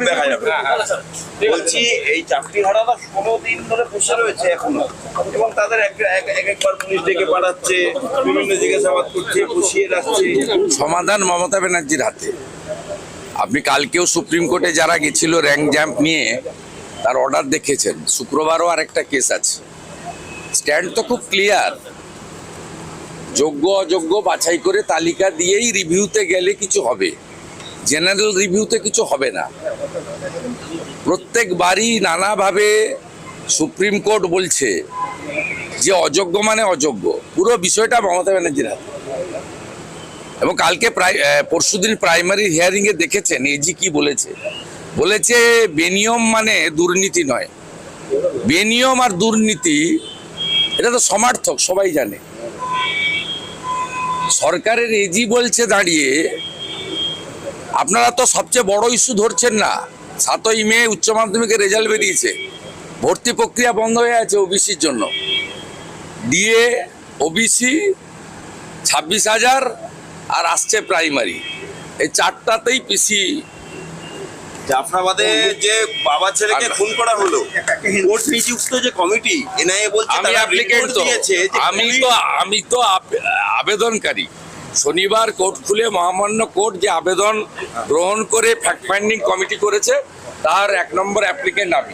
দেখা যাবে। বলছি এই চাকরিহারারা 16 দিন ধরে বসে রয়েছে এখনো, এবং তাদের একবার পুলিশ ডেকে পাঠাচ্ছে, বিভিন্ন জিজ্ঞাসাবাদ করছে, বসিয়ে রাখছে। সমাধান মমতা ব্যানার্জির হাতে। আপনি কালকেও সুপ্রিম কোর্টে যারা গেছিল র্যাঙ্ক জ্যাম্প নিয়ে, তার অর্ডার দেখেছেন। শুক্রবারও আরেকটা কেস আছে। স্ট্যান্ড তো খুব ক্লিয়ার। যোগ্য অযোগ্য বাছাই করে তালিকা দিয়েই রিভিউতে গেলে কিছু হবে, জেনারেল রিভিউতে কিছু হবে না। প্রত্যেকবারই নানাভাবে সুপ্রিম কোর্ট বলছে যে অযোগ্য মানে অযোগ্য। পুরো বিষয়টা মমতা ব্যানার্জির হাতে। এবং কালকে পরশুদিন প্রাইমারি হিয়ারিংয়ে দেখেছেন এজি কি বলেছে। বলেছে বেনিয়ম মানে দুর্নীতি নয়। বেনিয়ম আর দুর্নীতি এটা তো সমার্থক, সবাই জানে। সরকারের এজি বলছে দাঁড়িয়ে, আপনারা তো সবচেয়ে বড় ইস্যু ধরছেন না। 7ই মে উচ্চ মাধ্যমিকের রেজাল্ট বেরিয়েছে, ভর্তি প্রক্রিয়া বন্ধ হয়ে আছে ওবিসির জন্য। ডিএ, ওবিসি 26,000, আর আসছে প্রাইমারি। এই চারটাতেই পিসি। জাফরাবাদে যে বাবা ছেলেকে খুন করা হলো, কোর্ট নিযুক্ত যে কমিটি এনআইএ বলছে আমি অ্যাপ্লিকেন্ট তো, আমি তো আবেদনকারী। শনিবার কোর্ট খুলে মহামান্য কোর্ট যে আবেদন গ্রহণ করে ফ্যাক্ট ফাইন্ডিং কমিটি করেছে, তার 1 নম্বর অ্যাপ্লিকেন্ট আমি।